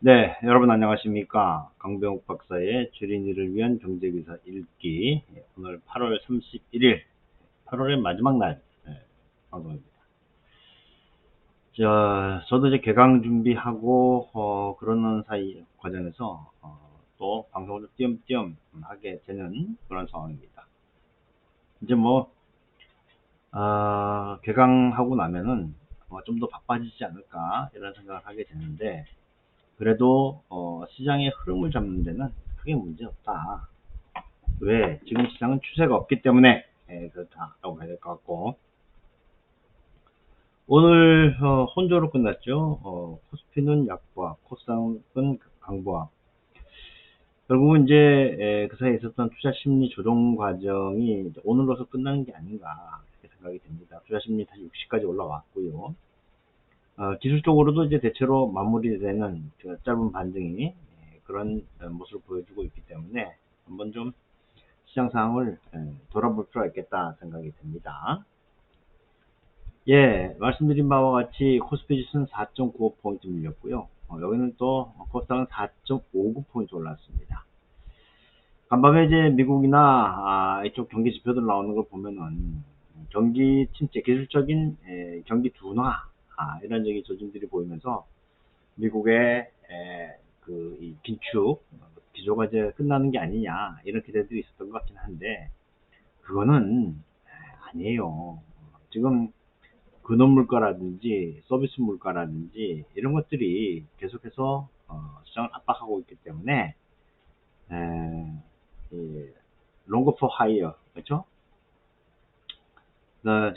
네, 여러분 안녕하십니까. 강병욱 박사의 주린이를 위한 경제기사 읽기. 오늘 8월 31일, 8월의 마지막 날, 방송입니다. 저도 이제 개강 준비하고, 그러는 사이 과정에서, 또 방송을 띄엄띄엄 하게 되는 그런 상황입니다. 이제 개강하고 나면은 좀 더 바빠지지 않을까, 이런 생각을 하게 되는데, 그래도 시장의 흐름을 잡는 데는 크게 문제 없다. 왜? 지금 시장은 추세가 없기 때문에 그렇다라고 봐야 될 것 같고, 오늘 혼조로 끝났죠. 코스피는 약보합, 코스닥은 강보합. 결국은 이제 그 사이에 있었던 투자 심리 조정 과정이 오늘로서 끝나는 게 아닌가 이렇게 생각이 됩니다. 투자 심리 다시 60까지 올라왔고요. 기술적으로도 이제 대체로 마무리되는 그 짧은 반등이 그런 모습을 보여주고 있기 때문에 한번 좀 시장 상황을 돌아볼 필요가 있겠다 생각이 듭니다. 예, 말씀드린 바와 같이 코스피 지수는 4.95포인트 밀렸고요. 여기는 또 코스닥은 4.59포인트 올랐습니다. 간밤에 이제 미국이나 이쪽 경기 지표들 나오는 걸 보면은 경기 침체, 기술적인 경기 둔화 이런 적인 조짐들이 보이면서 미국의 이 긴축 기조가 이제 끝나는 게 아니냐 이런 기대들이 있었던 것 같긴 한데 그거는 아니에요. 지금 근원 물가라든지 서비스 물가라든지 이런 것들이 계속해서 시장을 압박하고 있기 때문에 에, 이 롱거 포 하이어 그렇죠?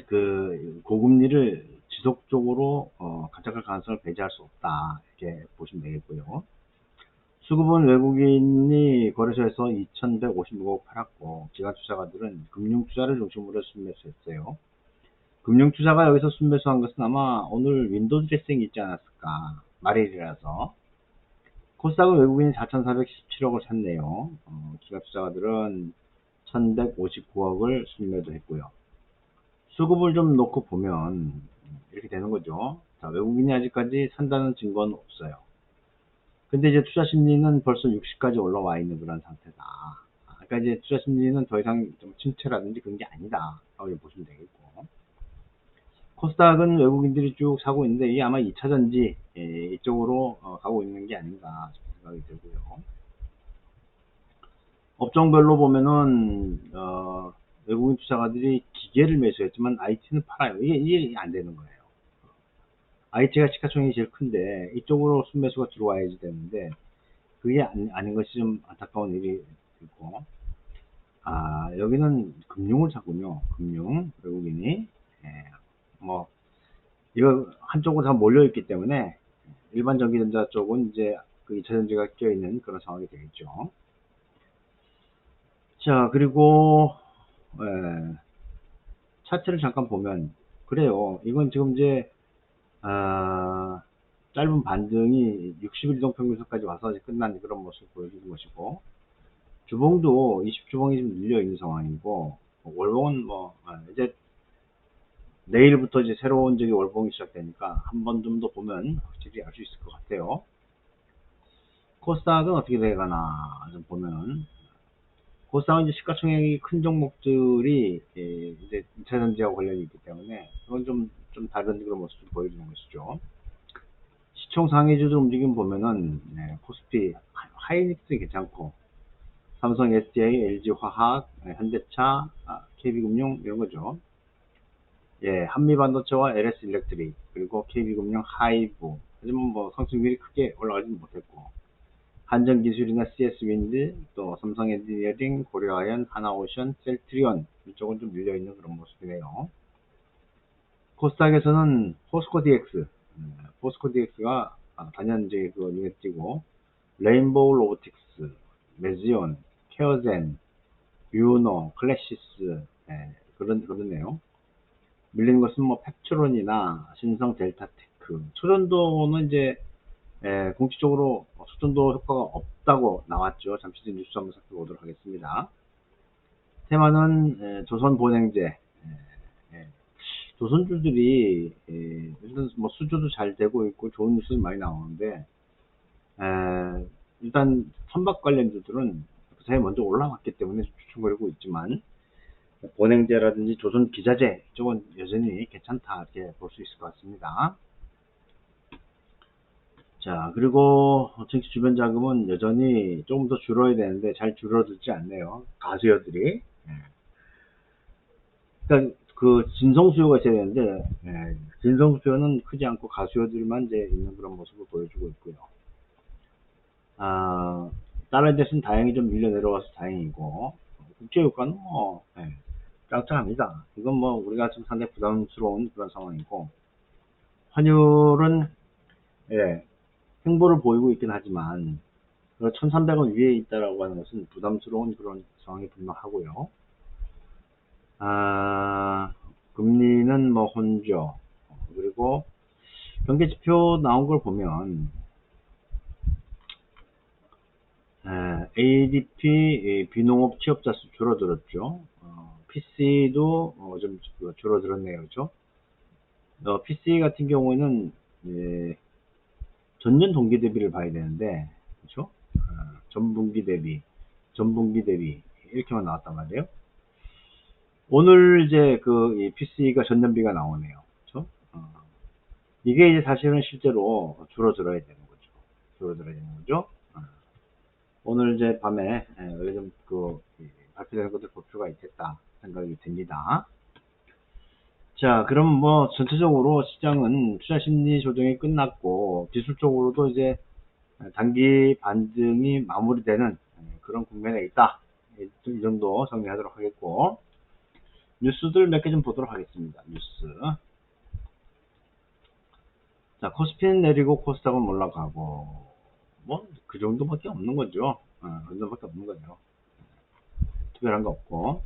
그 고금리를 지속적으로 가져갈 가능성을 배제할 수 없다 이렇게 보시면 되겠고요. 수급은 외국인이 거래소에서 2,156억 팔았고 기관 투자가들은 금융 투자를 중심으로 순매수했어요. 금융 투자가 여기서 순매수한 것은 아마 오늘 윈도우 드레싱이 있지 않았을까 말일이라서 코스닥은 외국인이 4,417억을 샀네요. 기관 투자가들은 1,159억을 순매도했고요. 수급을 좀 놓고 보면 이렇게 되는 거죠. 자, 외국인이 아직까지 산다는 증거는 없어요. 근데 이제 투자 심리는 벌써 60까지 올라와 있는 그런 상태다. 그러니까 이제 투자 심리는 더 이상 좀 침체라든지 그런 게 아니다. 라고 보시면 되겠고. 코스닥은 외국인들이 쭉 사고 있는데 이게 아마 2차 전지 이쪽으로 가고 있는 게 아닌가 생각이 들고요. 업종별로 보면은 외국인 투자가들이 기계를 매수했지만 IT는 팔아요. 이게 안 되는 거예요. IT가 시가총액이 제일 큰데 이쪽으로 순매수가 들어와야지 되는데 그게 아닌 것이 좀 안타까운 일이 있고 여기는 금융을 사군요. 금융 외국인이 예, 뭐 이거 한쪽으로 다 몰려있기 때문에 일반 전기전자 쪽은 이제 그 2차전지가 껴있는 그런 상황이 되겠죠. 자, 그리고 예, 차트를 잠깐 보면 그래요. 이건 지금 이제 아, 짧은 반등이 60일 이동평균선까지 와서 이제 끝난 그런 모습을 보여주는 것이고 주봉도 20주봉이 좀 눌려 있는 상황이고 월봉은 이제 내일부터 이제 새로운 저기 월봉이 시작되니까 한 번 좀 더 보면 확실히 알 수 있을 것 같아요. 코스닥은 어떻게 돼가나 좀 보면 코스닥은 이제 시가총액이 큰 종목들이 이제 2차 전지하고 관련이 있기 때문에 그건 좀 다른 그런 모습을 보여주는 것이죠. 시총 상위주들 움직임 보면은 코스피 하이닉스 괜찮고 삼성 SDI, LG화학, 현대차, KB금융 이런 거죠. 예, 한미반도체와 LS일렉트릭 그리고 KB금융 하이브 하지만 상승률이 크게 올라가지는 못했고 한전기술이나 CS윈드 또 삼성엔지니어링, 고려아연, 하나오션, 셀트리온 이쪽은 좀 밀려있는 그런 모습이네요. 코스닥에서는 포스코 DX 포스코 DX가 단연 이제 그 눈에 띄고 레인보우 로보틱스, 메지온, 케어젠, 유노, 클래시스 그러네요. 밀리는 것은 펩트론이나 신성 델타테크 초전도는 이제 공식적으로 초전도 효과가 없다고 나왔죠. 잠시 뒤 뉴스 한번 살펴보도록 하겠습니다. 테마는 조선보냉제 조선주들이 일단 수주도 잘 되고 있고 좋은 뉴스 많이 나오는데 일단 선박 관련주들은 그 사이에 먼저 올라왔기 때문에 추천거리고 있지만, 보냉제라든지 조선 기자재 이쪽은 여전히 괜찮다 이렇게 볼 수 있을 것 같습니다. 자, 그리고 정치 주변 자금은 여전히 조금 더 줄어야 되는데 잘 줄어들지 않네요. 가수요들이. 그러니까 그 진성 수요가 있어야 되는데, 진성 수요는 크지 않고 가수요들만 이제 있는 그런 모습을 보여주고 있고요. 다른 데서는 다행히 좀 밀려 내려와서 다행이고, 국제유가는 뭐 짱짱합니다. 이건 뭐 우리가 좀 상당히 부담스러운 그런 상황이고, 환율은 횡보를 보이고 있긴 하지만 1300원 위에 있다라고 하는 것은 부담스러운 그런 상황이 분명하고요. 금리는 뭐 혼조. 그리고 경제지표 나온 걸 보면 ADP 비농업 취업자 수 줄어들었죠. PC도 좀 줄어들었네요. 그렇죠? PC 같은 경우에는 전년 동기 대비를 봐야 되는데, 그렇죠? 전분기 대비 이렇게만 나왔단 말이에요. 오늘 이제 이 PC가 전년비가 나오네요. 그렇죠? 이게 이제 사실은 실제로 줄어들어야 되는 거죠. 줄어들어야 되는 거죠. 오늘 이제 밤에 좀 발표되는 것들 볼 필요가 있겠다 생각이 듭니다. 자, 그럼 뭐 전체적으로 시장은 투자 심리 조정이 끝났고 기술적으로도 이제 단기 반등이 마무리되는 그런 국면에 있다. 이 정도 정리하도록 하겠고, 뉴스들 몇 개 좀 보도록 하겠습니다. 뉴스. 자, 코스피는 내리고 코스닥은 올라가고, 뭐 그 정도밖에 없는 거죠. 그 정도밖에 없는 거죠. 특별한 거 없고.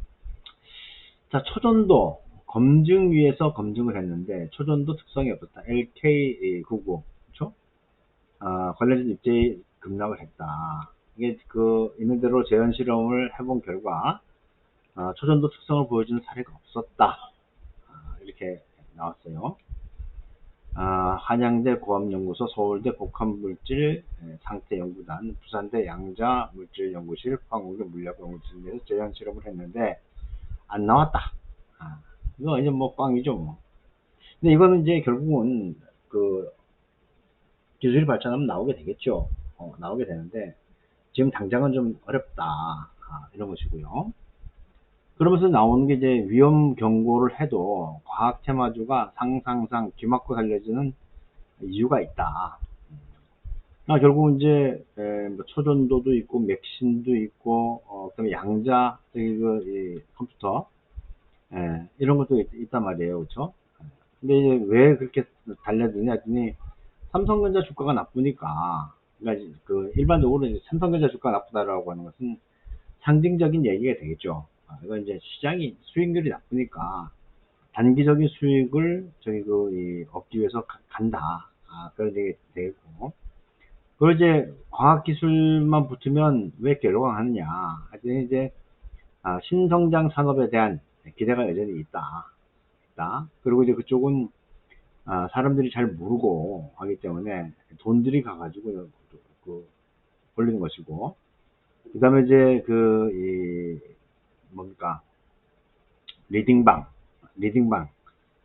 자, 초전도 검증 위에서 검증을 했는데 초전도 특성이 없었다. LK99, 그렇죠? 관련된 입자에 급락을 했다. 이게 있는 대로 재현 실험을 해본 결과 초전도 특성을 보여주는 사례가 없었다. 이렇게 나왔어요. 한양대 고압연구소, 서울대 복합물질 상태연구단, 부산대 양자물질연구실, 황공대 물리학연구실에서 재현 실험을 했는데 안 나왔다. 이거 이제 뭐 꽝이죠 뭐. 근데 이거는 이제 결국은 기술이 발전하면 나오게 되겠죠. 나오게 되는데 지금 당장은 좀 어렵다. 이런 것이고요. 그러면서 나오는 게 이제 위험 경고를 해도 과학 테마주가 상상상 뒤맞고 달려지는 이유가 있다. 결국은 이제 뭐 초전도도 있고 맥신도 있고 그다음에 양자 이 컴퓨터 이런 것도 있단 말이에요, 그렇죠? 근데 이제 왜 그렇게 달려드냐 했더니 삼성전자 주가가 나쁘니까. 그러니까 일반적으로 이제 삼성전자 주가가 나쁘다라고 하는 것은 상징적인 얘기가 되겠죠. 이건 이제 시장이 수익률이 나쁘니까 단기적인 수익을 얻기 위해서 간다. 그런 얘기 되겠고. 그걸 이제 과학기술만 붙으면 왜 결과하느냐. 하여튼 이제 신성장 산업에 대한 기대가 여전히 있다. 그리고 이제 그쪽은 사람들이 잘 모르고 하기 때문에 돈들이 가가지고 올리는 것이고, 그 다음에 이제 뭡니까, 리딩방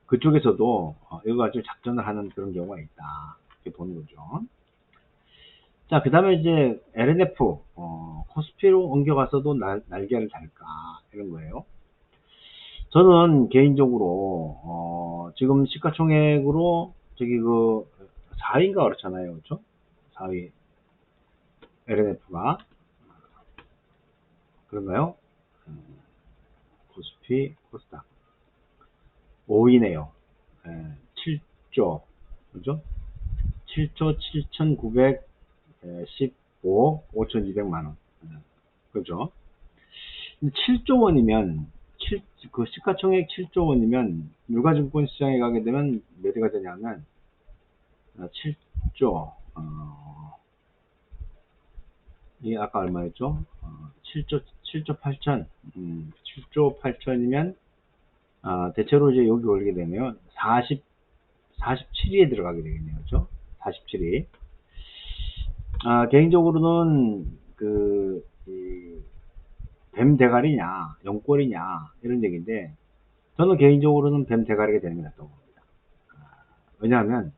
그쪽에서도 이거 가지고 작전을 하는 그런 경우가 있다 이렇게 보는 거죠. 자, 그 다음에 이제 LNF 코스피로 옮겨가서도 날개를 달까 이런 거예요. 저는 개인적으로 지금 시가총액으로 4위인가 그렇잖아요, 그렇죠? 4위 LNF가 그런가요? 코스피 코스닥 5위네요. 7조, 그죠? 7조 7,915억 5,200만원. 그죠? 7조 원이면, 시가총액 7조 원이면, 유가증권 시장에 가게 되면 몇이가 되냐면, 7조, 이게 아까 얼마였죠? 7조 8천, 7조 8천이면, 대체로 이제 여기 올리게 되면 47위에 들어가게 되겠네요. 그죠? 47위. 개인적으로는 뱀 대가리냐, 용꼬리냐, 이런 얘기인데, 저는 개인적으로는 뱀 대가리가 되는 게 낫다고 봅니다. 왜냐하면,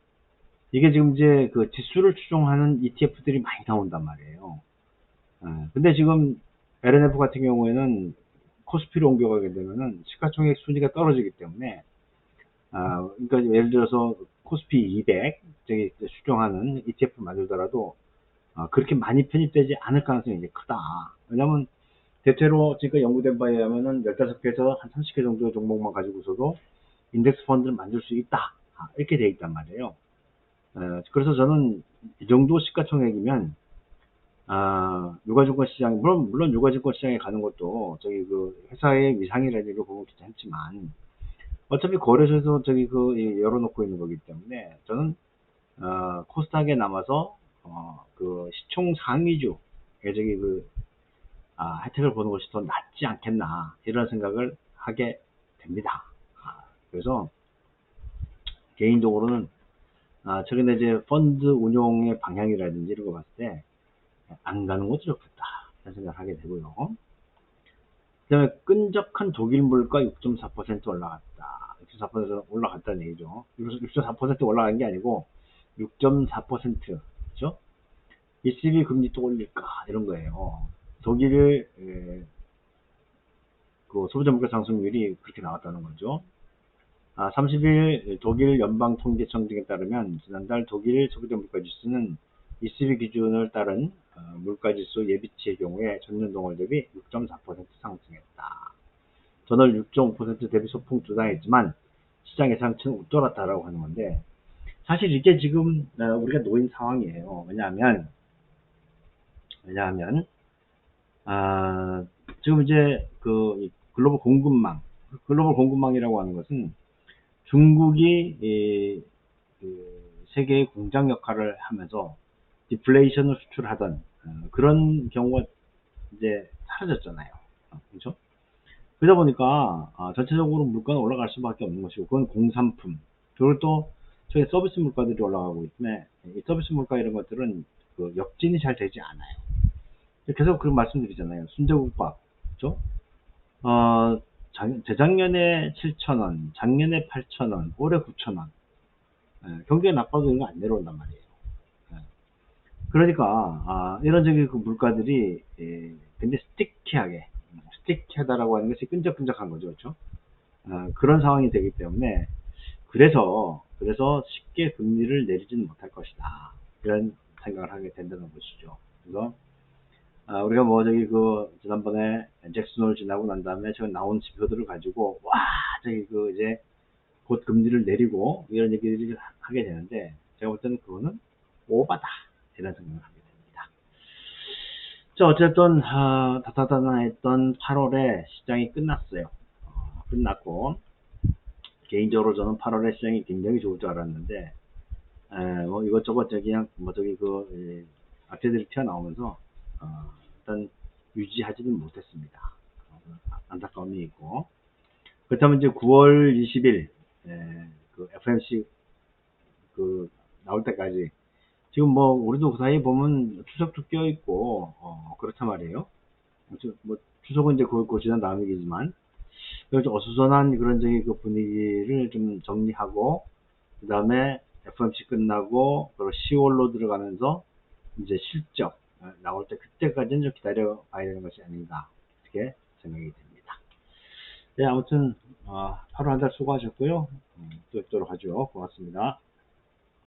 이게 지금 이제 그 지수를 추종하는 ETF들이 많이 나온단 말이에요. 근데 지금 LNF 같은 경우에는 코스피로 옮겨가게 되면은 시가총액 순위가 떨어지기 때문에, 그러니까 예를 들어서 코스피 200, 저기 추종하는 ETF 만들더라도, 그렇게 많이 편입되지 않을 가능성이 이제 크다. 왜냐면, 대체로 지금 연구된 바에 의하면은 15개에서 한 30개 정도의 종목만 가지고서도 인덱스 펀드를 만들 수 있다. 이렇게 돼 있단 말이에요. 그래서 저는 이 정도 시가총액이면, 유가증권 시장, 물론 유가증권 시장에 가는 것도 저기 그 회사의 위상이라는 걸 보면 괜찮지만, 어차피 거래소에서 저기 열어놓고 있는 거기 때문에, 저는, 코스닥에 남아서, 그 시총 상위주에 저기 혜택을 보는 것이 더 낫지 않겠나, 이런 생각을 하게 됩니다. 그래서, 개인적으로는, 최근에 이제 펀드 운용의 방향이라든지 이런 거 봤을 때, 안 가는 것도 좋겠다, 이런 생각을 하게 되고요. 그 다음에 끈적한 독일 물가 6.4% 올라갔다. 6.4% 올라갔다는 얘기죠. 6.4% 올라간 게 아니고 6.4%, 그죠? ECB 금리 또 올릴까, 이런 거예요. 독일 그 소비자 물가 상승률이 그렇게 나왔다는 거죠. 30일 독일 연방통계청 등에 따르면 지난달 독일 소비자 물가 지수는 ECB 기준을 따른 물가지수 예비치의 경우에 전년 동월 대비 6.4% 상승했다. 전월 6.5% 대비 소폭 조정했지만 시장 예상치는 웃돌았다라고 하는 건데, 사실 이게 지금 우리가 놓인 상황이에요. 왜냐하면 지금 이제 그 글로벌 공급망이라고 하는 것은 중국이 세계의 공장 역할을 하면서 디플레이션을 수출하던 그런 경우가 이제 사라졌잖아요. 그렇죠? 그러다 보니까 전체적으로 물가는 올라갈 수밖에 없는 것이고, 그건 공산품, 그리고 또 저희 서비스 물가들이 올라가고 있는데, 이 서비스 물가 이런 것들은 그 역진이 잘 되지 않아요. 계속 그 말씀드리잖아요. 순대국밥, 그렇죠? 재작년에 7,000원, 작년에 8,000원, 올해 9,000원. 경기가 나빠도 이거 안 내려온단 말이에요. 예. 그러니까 이런 저기 그 물가들이 굉장히 스티키하다라고 하는 것이 끈적끈적한 거죠, 그렇죠? 그런 상황이 되기 때문에, 그래서 쉽게 금리를 내리지는 못할 것이다, 이런 생각을 하게 된다는 것이죠. 그래서 우리가 뭐 저기 지난번에 잭슨홀 지나고 난 다음에 지금 나온 지표들을 가지고 저기 이제 곧 금리를 내리고 이런 얘기들을 하게 되는데, 제가 볼 때는 그거는 오바다, 이런 생각을 하게 됩니다. 자, 어쨌든 다다다나했던 8월에 시장이 끝났어요. 끝났고, 개인적으로 저는 8월에 시장이 굉장히 좋을 줄 알았는데, 뭐 이것저것 저기 그냥 뭐 저기 악재들이 튀어나오면서 일단 유지하지는 못했습니다. 안타까움이 있고, 그렇다면 이제 9월 20일 그 FMC 나올 때까지 지금 뭐 우리도 그 사이에 보면 추석도 껴 있고 그렇단 말이에요. 뭐 추석은 이제 그 지난 다음 얘기지만, 그래서 어수선한 그런 저기 그 분위기를 좀 정리하고, 그 다음에 FMC 끝나고 그리고 10월로 들어가면서 이제 실적 나올 때, 그때까지는 좀 기다려 봐야 되는 것이 아닌가, 이렇게 생각이 듭니다. 네, 아무튼 8월 한 달 수고하셨고요. 또 뵙도록 하죠. 고맙습니다.